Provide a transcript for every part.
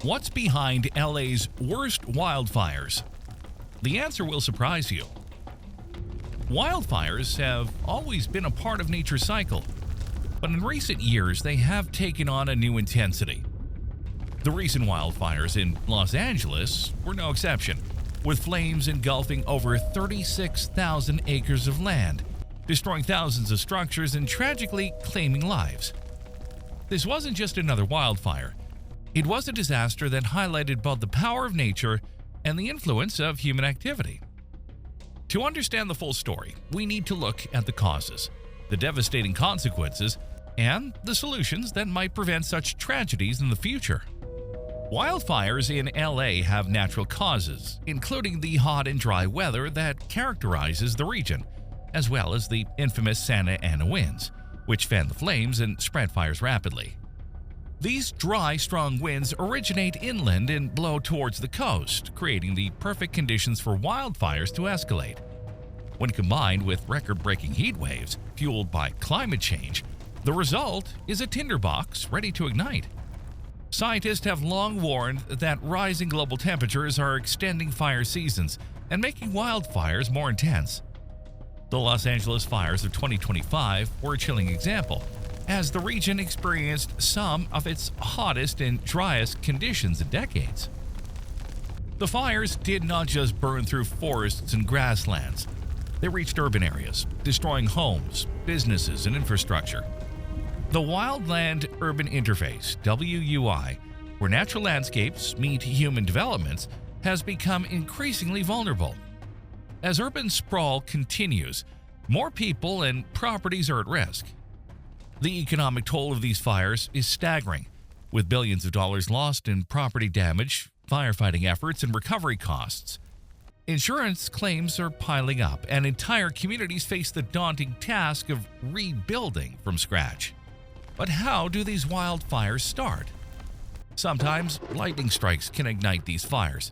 What's behind LA's worst wildfires? The answer will surprise you. Wildfires have always been a part of nature's cycle, but in recent years they have taken on a new intensity. The recent wildfires in Los Angeles were no exception, with flames engulfing over 36,000 acres of land, destroying thousands of structures and tragically claiming lives. This wasn't just another wildfire. It was a disaster that highlighted both the power of nature and the influence of human activity. To understand the full story, we need to look at the causes, the devastating consequences, and the solutions that might prevent such tragedies in the future. Wildfires in LA have natural causes, including the hot and dry weather that characterizes the region, as well as the infamous Santa Ana winds, which fan the flames and spread fires rapidly. These dry, strong winds originate inland and blow towards the coast, creating the perfect conditions for wildfires to escalate. When combined with record-breaking heat waves fueled by climate change, the result is a tinderbox ready to ignite. Scientists have long warned that rising global temperatures are extending fire seasons and making wildfires more intense. The Los Angeles fires of 2025 were a chilling example, as the region experienced some of its hottest and driest conditions in decades. The fires did not just burn through forests and grasslands. They reached urban areas, destroying homes, businesses, and infrastructure. The Wildland-Urban Interface, WUI, where natural landscapes meet human developments, has become increasingly vulnerable. As urban sprawl continues, more people and properties are at risk. The economic toll of these fires is staggering, with billions of dollars lost in property damage, firefighting efforts, and recovery costs. Insurance claims are piling up, and entire communities face the daunting task of rebuilding from scratch. But how do these wildfires start? Sometimes lightning strikes can ignite these fires,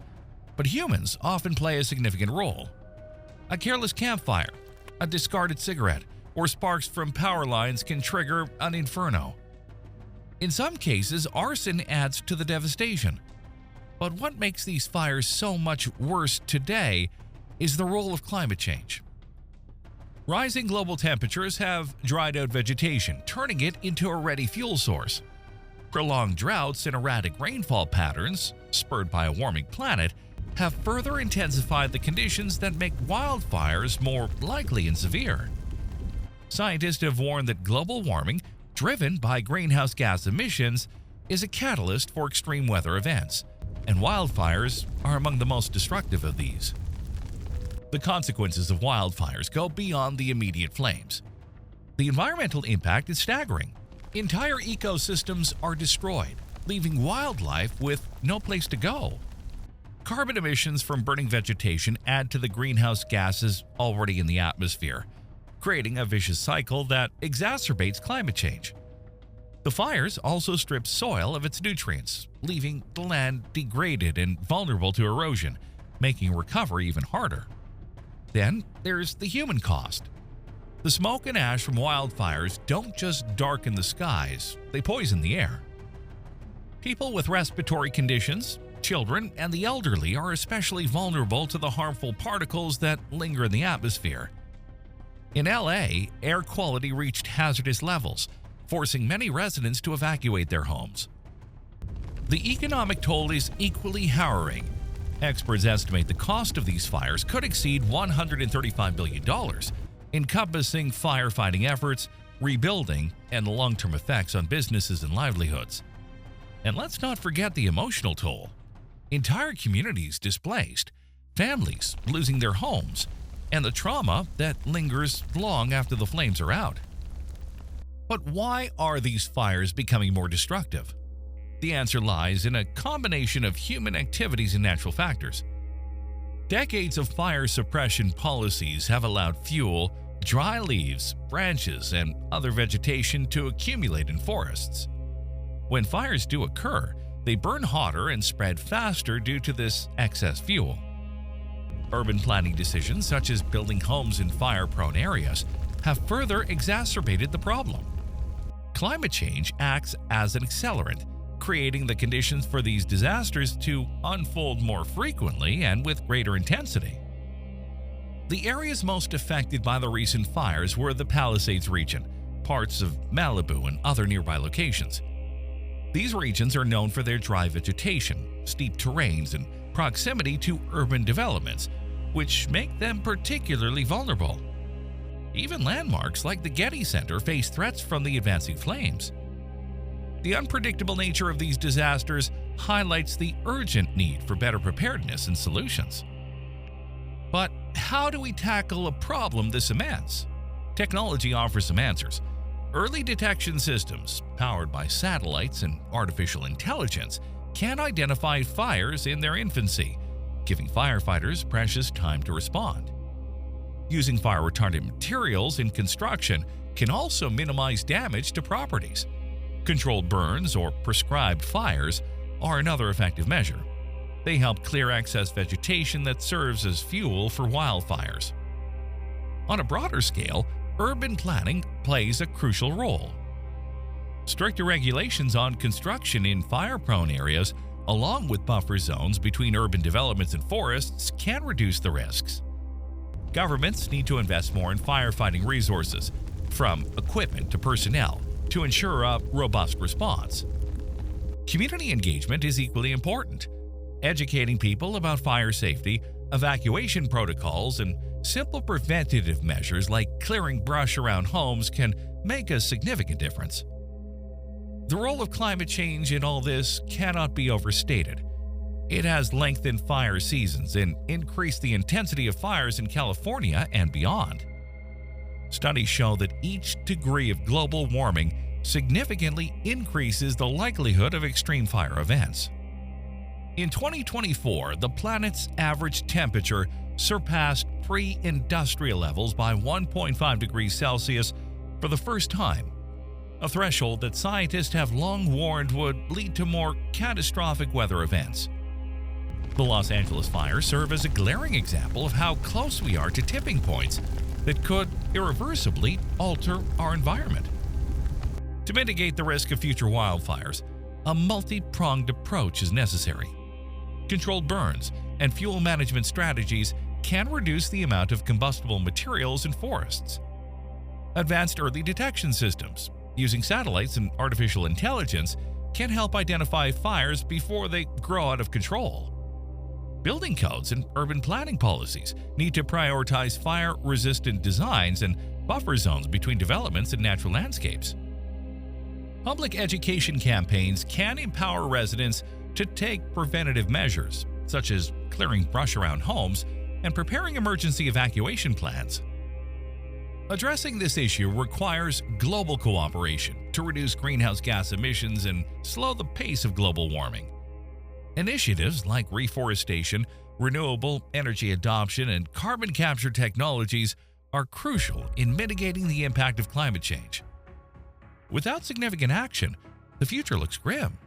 but humans often play a significant role. A careless campfire, a discarded cigarette, or sparks from power lines can trigger an inferno. In some cases, arson adds to the devastation. But what makes these fires so much worse today is the role of climate change. Rising global temperatures have dried out vegetation, turning it into a ready fuel source. Prolonged droughts and erratic rainfall patterns, spurred by a warming planet, have further intensified the conditions that make wildfires more likely and severe. Scientists have warned that global warming, driven by greenhouse gas emissions, is a catalyst for extreme weather events, and wildfires are among the most destructive of these. The consequences of wildfires go beyond the immediate flames. The environmental impact is staggering. Entire ecosystems are destroyed, leaving wildlife with no place to go. Carbon emissions from burning vegetation add to the greenhouse gases already in the atmosphere, creating a vicious cycle that exacerbates climate change. The fires also strip soil of its nutrients, leaving the land degraded and vulnerable to erosion, making recovery even harder. Then there's the human cost. The smoke and ash from wildfires don't just darken the skies, they poison the air. People with respiratory conditions, children, and the elderly are especially vulnerable to the harmful particles that linger in the atmosphere. In LA, air quality reached hazardous levels, forcing many residents to evacuate their homes. The economic toll is equally harrowing. Experts estimate the cost of these fires could exceed $135 billion, encompassing firefighting efforts, rebuilding, and the long-term effects on businesses and livelihoods. And let's not forget the emotional toll. Entire communities displaced, families losing their homes, and the trauma that lingers long after the flames are out. But why are these fires becoming more destructive? The answer lies in a combination of human activities and natural factors. Decades of fire suppression policies have allowed fuel, dry leaves, branches, and other vegetation to accumulate in forests. When fires do occur, they burn hotter and spread faster due to this excess fuel. Urban planning decisions, such as building homes in fire-prone areas, have further exacerbated the problem. Climate change acts as an accelerant, creating the conditions for these disasters to unfold more frequently and with greater intensity. The areas most affected by the recent fires were the Palisades region, parts of Malibu, and other nearby locations. These regions are known for their dry vegetation, steep terrains, and proximity to urban developments, which make them particularly vulnerable. Even landmarks like the Getty Center face threats from the advancing flames. The unpredictable nature of these disasters highlights the urgent need for better preparedness and solutions. But how do we tackle a problem this immense? Technology offers some answers. Early detection systems, powered by satellites and artificial intelligence, can identify fires in their infancy, giving firefighters precious time to respond. Using fire-retardant materials in construction can also minimize damage to properties. Controlled burns or prescribed fires are another effective measure. They help clear excess vegetation that serves as fuel for wildfires. On a broader scale, urban planning plays a crucial role. Stricter regulations on construction in fire-prone areas, along with buffer zones between urban developments and forests, can reduce the risks. Governments need to invest more in firefighting resources, from equipment to personnel, to ensure a robust response. Community engagement is equally important. Educating people about fire safety, evacuation protocols, and simple preventative measures like clearing brush around homes can make a significant difference. The role of climate change in all this cannot be overstated. It has lengthened fire seasons and increased the intensity of fires in California and beyond. Studies show that each degree of global warming significantly increases the likelihood of extreme fire events. In 2024, the planet's average temperature surpassed pre-industrial levels by 1.5 degrees Celsius for the first time, a threshold that scientists have long warned would lead to more catastrophic weather events. The Los Angeles fires serve as a glaring example of how close we are to tipping points that could irreversibly alter our environment. To mitigate the risk of future wildfires, a multi-pronged approach is necessary. Controlled burns and fuel management strategies can reduce the amount of combustible materials in forests. Advanced early detection systems, using satellites and artificial intelligence, can help identify fires before they grow out of control. Building codes and urban planning policies need to prioritize fire-resistant designs and buffer zones between developments and natural landscapes. Public education campaigns can empower residents to take preventative measures, such as clearing brush around homes and preparing emergency evacuation plans. Addressing this issue requires global cooperation to reduce greenhouse gas emissions and slow the pace of global warming. Initiatives like reforestation, renewable energy adoption, and carbon capture technologies are crucial in mitigating the impact of climate change. Without significant action, the future looks grim,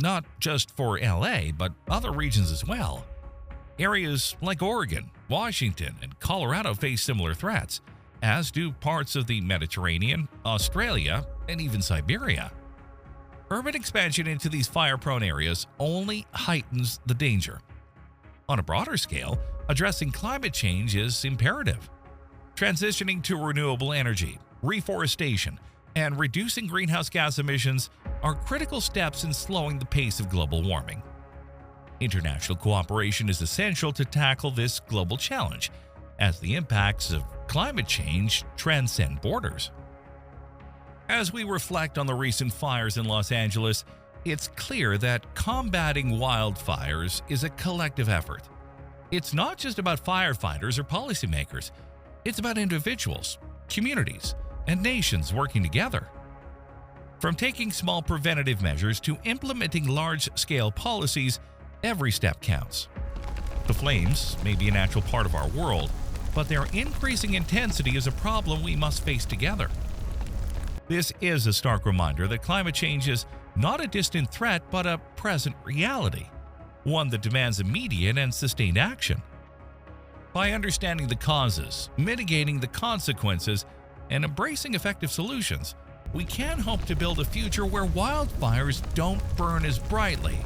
not just for LA, but other regions as well. Areas like Oregon, Washington, and Colorado face similar threats, as do parts of the Mediterranean, Australia, and even Siberia. Urban expansion into these fire-prone areas only heightens the danger. On a broader scale, addressing climate change is imperative. Transitioning to renewable energy, reforestation, and reducing greenhouse gas emissions are critical steps in slowing the pace of global warming. International cooperation is essential to tackle this global challenge, as the impacts of climate change transcend borders. As we reflect on the recent fires in Los Angeles, it's clear that combating wildfires is a collective effort. It's not just about firefighters or policymakers. It's about individuals, communities, and nations working together. From taking small preventative measures to implementing large-scale policies, every step counts. The flames may be a natural part of our world, but their increasing intensity is a problem we must face together. This is a stark reminder that climate change is not a distant threat but a present reality, one that demands immediate and sustained action. By understanding the causes, mitigating the consequences, and embracing effective solutions, we can hope to build a future where wildfires don't burn as brightly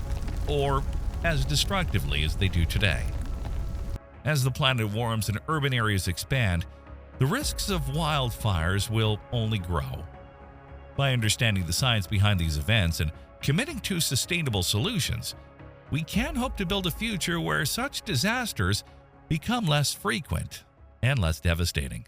or as destructively as they do today. As the planet warms and urban areas expand, the risks of wildfires will only grow. By understanding the science behind these events and committing to sustainable solutions, we can hope to build a future where such disasters become less frequent and less devastating.